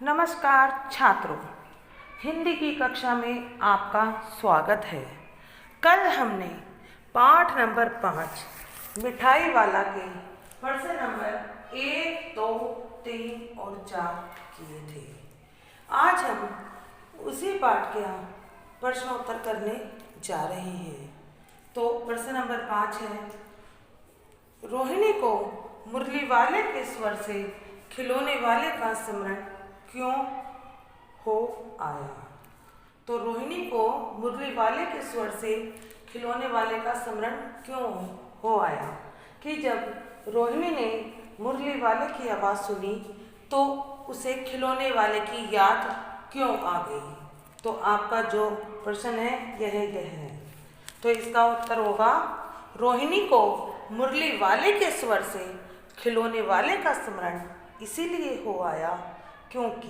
नमस्कार छात्रों, हिंदी की कक्षा में आपका स्वागत है। कल हमने पाठ नंबर 5 मिठाई वाला के प्रश्न नंबर 1, 2, 3 और 4 किए थे। आज हम उसी पाठ के प्रश्नोत्तर करने जा रहे हैं। तो प्रश्न नंबर 5 है, रोहिणी को मुरली वाले के स्वर से खिलौने वाले का स्मरण क्यों हो आया। तो रोहिणी को मुरली वाले के स्वर से खिलौने वाले का स्मरण क्यों हो आया कि जब रोहिणी ने मुरली वाले की आवाज़ सुनी तो उसे खिलौने वाले की याद क्यों आ गई। तो आपका जो प्रश्न है यह है। तो इसका उत्तर होगा, रोहिणी को मुरली वाले के स्वर से खिलौने वाले का स्मरण इसीलिए हो आया क्योंकि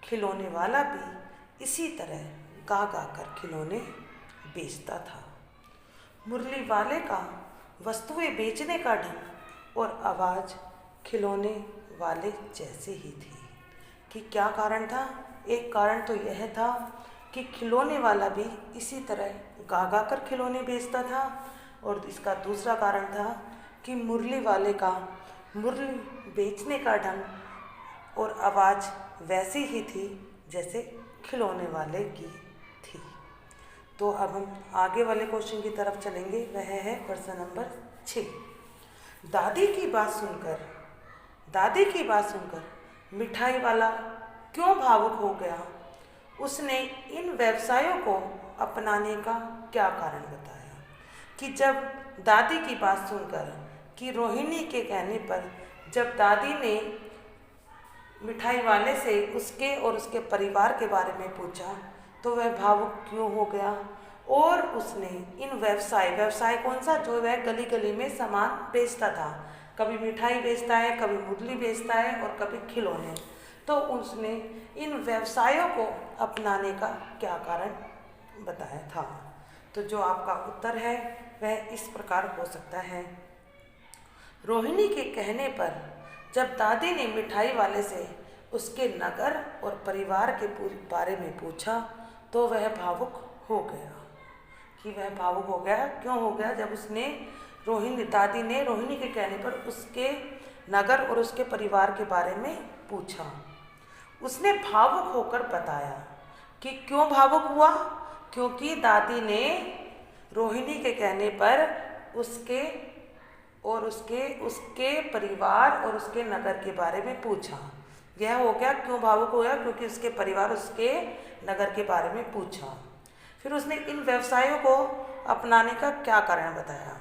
खिलौने वाला भी इसी तरह गा गा कर खिलौने बेचता था। मुरली वाले का वस्तुएं बेचने का ढंग और आवाज़ खिलौने वाले जैसे ही थी। कि क्या कारण था? एक कारण तो यह था कि खिलौने वाला भी इसी तरह गा गा कर खिलौने बेचता था, और इसका दूसरा कारण था कि मुरली वाले का मुरली बेचने का ढंग और आवाज़ वैसी ही थी जैसे खिलौने वाले की थी। तो अब हम आगे वाले क्वेश्चन की तरफ चलेंगे। वह है प्रश्न नंबर 6। दादी की बात सुनकर मिठाई वाला क्यों भावुक हो गया? उसने इन व्यवसायों को अपनाने का क्या कारण बताया? कि जब दादी की बात सुनकर, कि रोहिणी के कहने पर जब दादी ने मिठाई वाले से उसके और उसके परिवार के बारे में पूछा तो वह भावुक क्यों हो गया, और उसने इन व्यवसाय कौन सा, जो वह गली गली में सामान बेचता था, कभी मिठाई बेचता है, कभी मुरली बेचता है और कभी खिलौने, तो उसने इन व्यवसायों को अपनाने का क्या कारण बताया था। तो जो आपका उत्तर है वह इस प्रकार हो सकता है, रोहिणी के कहने पर जब दादी ने मिठाई वाले से उसके नगर और परिवार के बारे में पूछा तो वह भावुक हो गया। कि वह भावुक हो गया क्यों हो गया? जब उसने दादी ने रोहिणी के कहने पर उसके नगर और उसके परिवार के बारे में पूछा। उसने भावुक होकर बताया कि क्यों भावुक हुआ, क्योंकि दादी ने रोहिणी के कहने पर उसके परिवार और उसके नगर के बारे में पूछा। यह हो गया क्यों भावुक हो गया, क्योंकि उसके परिवार उसके नगर के बारे में पूछा। फिर उसने इन व्यवसायों को अपनाने का क्या कारण बताया?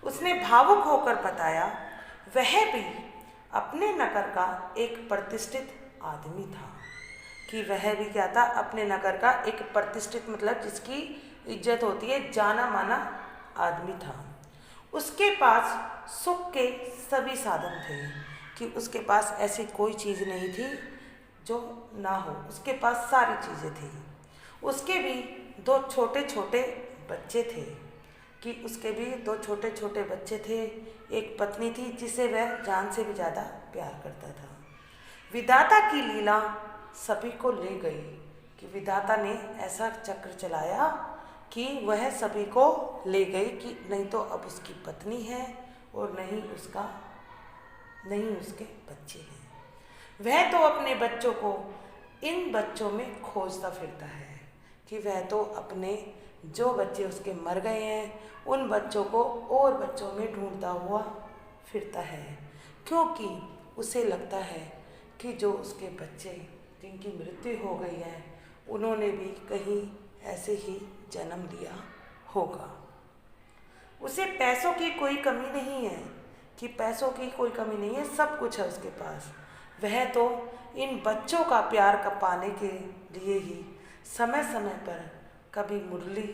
उसने भावुक होकर बताया वह भी अपने नगर का एक प्रतिष्ठित आदमी था। कि वह भी क्या था? अपने नगर का एक प्रतिष्ठित, मतलब जिसकी इज्जत होती है, जाना माना आदमी था। उसके पास सुख के सभी साधन थे। कि उसके पास ऐसी कोई चीज़ नहीं थी जो ना हो, उसके पास सारी चीज़ें थी। उसके भी 2 छोटे छोटे बच्चे थे। कि उसके भी 2 छोटे छोटे बच्चे थे। एक पत्नी थी जिसे वह जान से भी ज़्यादा प्यार करता था। विधाता की लीला सभी को ले गई। कि विधाता ने ऐसा चक्र चलाया कि वह सभी को ले गई, कि नहीं तो अब उसकी पत्नी है और नहीं उसके बच्चे हैं। वह तो अपने बच्चों को इन बच्चों में खोजता फिरता है। कि वह तो अपने जो बच्चे उसके मर गए हैं उन बच्चों को और बच्चों में ढूंढता हुआ फिरता है, क्योंकि उसे लगता है कि जो उसके बच्चे जिनकी मृत्यु हो गई है उन्होंने भी कहीं ऐसे ही जन्म लिया होगा। उसे पैसों की कोई कमी नहीं है। कि पैसों की कोई कमी नहीं है, सब कुछ है उसके पास। वह तो इन बच्चों का प्यार पाने के लिए ही समय समय पर कभी मुरली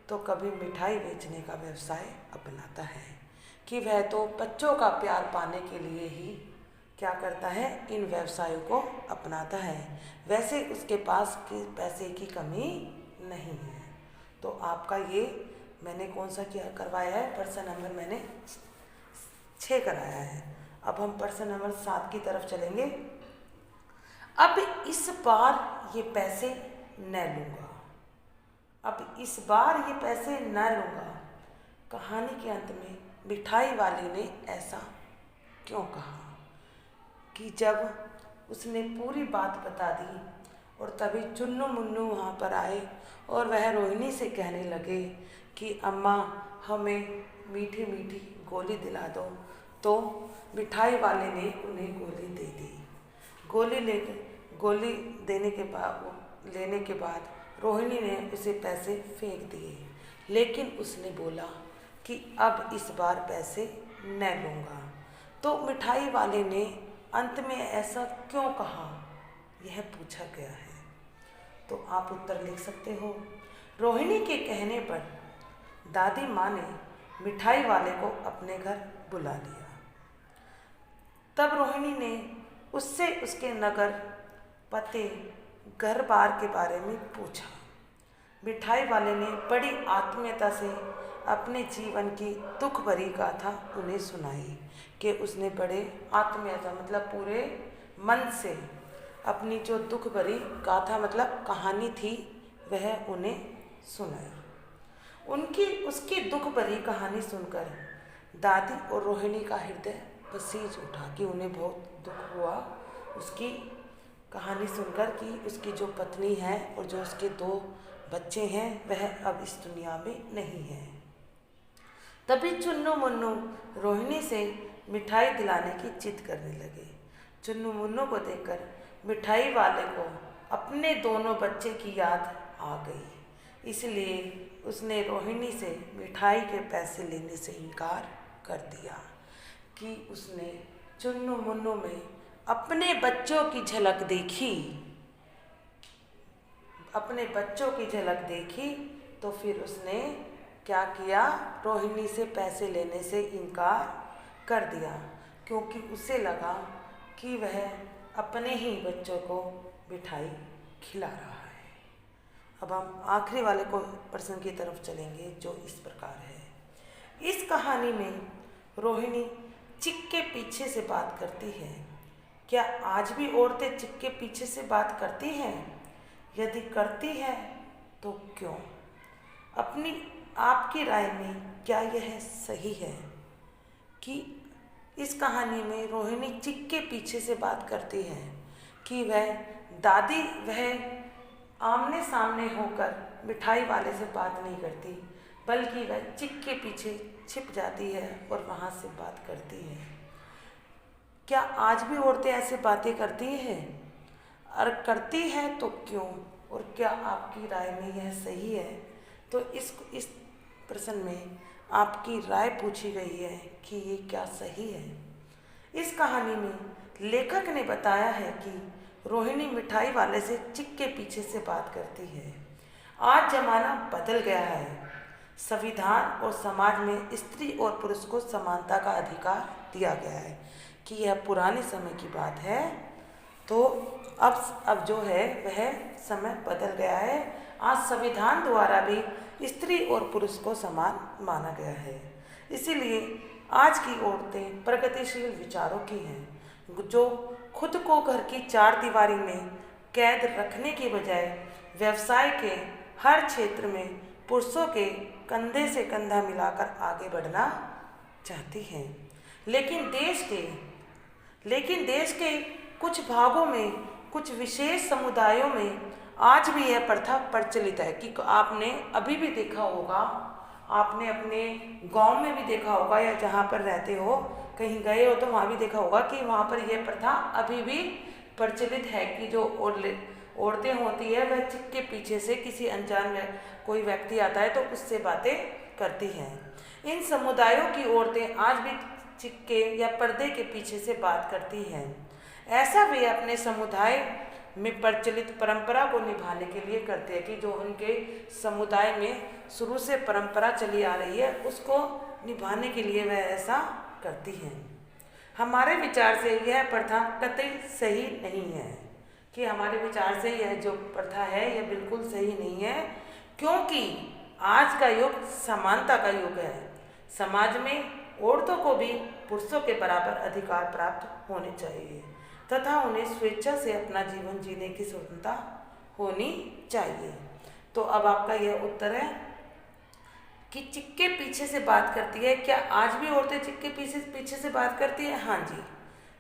तो कभी मिठाई बेचने का व्यवसाय अपनाता है। कि वह तो बच्चों का प्यार पाने के लिए ही क्या करता है? इन व्यवसायों को अपनाता है। वैसे उसके पास पैसे की कमी नहीं है। तो आपका ये मैंने कौन सा क्या करवाया है? प्रश्न नंबर मैंने 6 कराया है। अब हम प्रश्न नंबर 7 की तरफ चलेंगे। अब इस बार ये पैसे न लूँगा, अब इस बार ये पैसे न लूँगा। कहानी के अंत में मिठाई वाले ने ऐसा क्यों कहा कि जब उसने पूरी बात बता दी और तभी चुन्नू मुन्नू वहाँ पर आए और वह रोहिणी से कहने लगे कि अम्मा हमें मीठी मीठी गोली दिला दो, तो मिठाई वाले ने उन्हें गोली दे दी। गोली लेने के बाद रोहिणी ने उसे पैसे फेंक दिए, लेकिन उसने बोला कि अब इस बार पैसे न लूँगा। तो मिठाई वाले ने अंत में ऐसा क्यों कहा, यह पूछा गया है। तो आप उत्तर लिख सकते हो। रोहिणी के कहने पर दादी माँ ने मिठाई वाले को अपने घर बुला लिया। तब रोहिणी ने उससे उसके नगर, पते, घर बार के बारे में पूछा। मिठाई वाले ने बड़ी आत्मीयता से अपने जीवन की दुख भरी गाथा उन्हें सुनाई कि उसने बड़े आत्मीयता मतलब पूरे मन से अपनी जो दुख भरी गाथा मतलब कहानी थी वह उन्हें सुनाई। उसकी दुख भरी कहानी सुनकर दादी और रोहिणी का हृदय पसीज उठा कि उन्हें बहुत दुख हुआ उसकी कहानी सुनकर कि उसकी जो पत्नी है और जो उसके 2 बच्चे हैं वह अब इस दुनिया में नहीं है। तभी चुन्नू मुन्नू रोहिणी से मिठाई दिलाने की जिद करने लगे। चुन्नू मुन्नू को देखकर मिठाई वाले को अपने दोनों बच्चे की याद आ गई, इसलिए उसने रोहिणी से मिठाई के पैसे लेने से इनकार कर दिया कि उसने चुन्नू मुन्नू में अपने बच्चों की झलक देखी, तो फिर उसने क्या किया, रोहिणी से पैसे लेने से इनकार कर दिया, क्योंकि उसे लगा कि वह अपने ही बच्चों को मिठाई खिला रहा है। अब हम आखिरी वाले प्रश्न की तरफ चलेंगे जो इस प्रकार है। इस कहानी में रोहिणी चिक के पीछे से बात करती है। क्या आज भी औरतें चिक के पीछे से बात करती हैं? यदि करती हैं तो क्यों? आपकी राय में क्या यह सही है कि इस कहानी में रोहिणी चिक के पीछे से बात करती है कि वह आमने सामने होकर मिठाई वाले से बात नहीं करती, बल्कि वह चिक के पीछे छिप जाती है और वहाँ से बात करती है? क्या आज भी औरतें ऐसे बातें करती हैं? और करती हैं तो क्यों? और क्या आपकी राय में यह सही है? तो इस प्रश्न में आपकी राय पूछी गई है कि ये क्या सही है। इस कहानी में लेखक ने बताया है कि रोहिणी मिठाई वाले से चिक के पीछे से बात करती है। आज जमाना बदल गया है। संविधान और समाज में स्त्री और पुरुष को समानता का अधिकार दिया गया है कि यह पुराने समय की बात है। तो अब जो है वह समय बदल गया है। आज संविधान द्वारा भी स्त्री और पुरुष को समान माना गया है। इसीलिए आज की औरतें प्रगतिशील विचारों की हैं, जो खुद को घर की 4 दीवारी में कैद रखने के बजाय व्यवसाय के हर क्षेत्र में पुरुषों के कंधे से कंधा मिलाकर आगे बढ़ना चाहती हैं। लेकिन देश के कुछ भागों में, कुछ विशेष समुदायों में आज भी यह प्रथा प्रचलित है कि आपने अभी भी देखा होगा, आपने अपने गांव में भी देखा होगा या जहाँ पर रहते हो कहीं गए हो तो वहाँ भी देखा होगा कि वहाँ पर यह प्रथा अभी भी प्रचलित है कि जो औरतें होती है वह चिक के पीछे से किसी अनजान कोई व्यक्ति आता है तो उससे बातें करती हैं। इन समुदायों की औरतें आज भी चिक के या पर्दे के पीछे से बात करती हैं। ऐसा वे अपने समुदाय में प्रचलित परंपरा को निभाने के लिए करते हैं कि जो उनके समुदाय में शुरू से परंपरा चली आ रही है उसको निभाने के लिए वह ऐसा करती हैं। हमारे विचार से यह प्रथा कतई सही नहीं है कि हमारे विचार से यह जो प्रथा है यह बिल्कुल सही नहीं है, क्योंकि आज का युग समानता का युग है। समाज में औरतों को भी पुरुषों के बराबर अधिकार प्राप्त होने चाहिए। तथा उन्हें स्वेच्छा से अपना जीवन जीने की स्वतंत्रता होनी चाहिए। तो अब आपका यह उत्तर है कि चिक्के पीछे से बात करती है। क्या आज भी औरतें चिक्के पीछे से बात करती है? हाँ जी,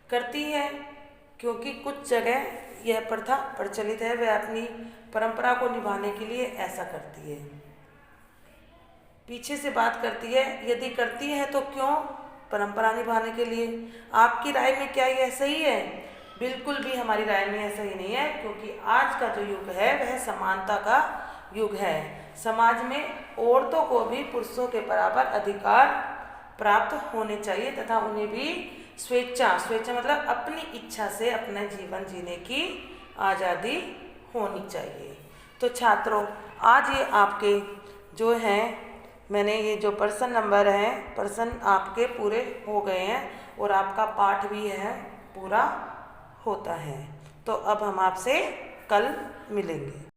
करती है, क्योंकि कुछ जगह यह प्रथा प्रचलित है, वह अपनी परंपरा को निभाने के लिए ऐसा करती है, पीछे से बात करती है। यदि करती है तो क्यों? परंपरा निभाने के लिए। आपकी राय में क्या यह सही है? बिल्कुल भी हमारी राय में यह सही नहीं है, क्योंकि आज का जो युग है वह समानता का युग है। समाज में औरतों को भी पुरुषों के बराबर अधिकार प्राप्त होने चाहिए तथा उन्हें भी स्वेच्छा मतलब अपनी इच्छा से अपना जीवन जीने की आज़ादी होनी चाहिए। तो छात्रों, आज ये आपके जो हैं, मैंने ये जो प्रश्न आपके पूरे हो गए हैं और आपका पाठ भी है पूरा होता है। तो अब हम आपसे कल मिलेंगे।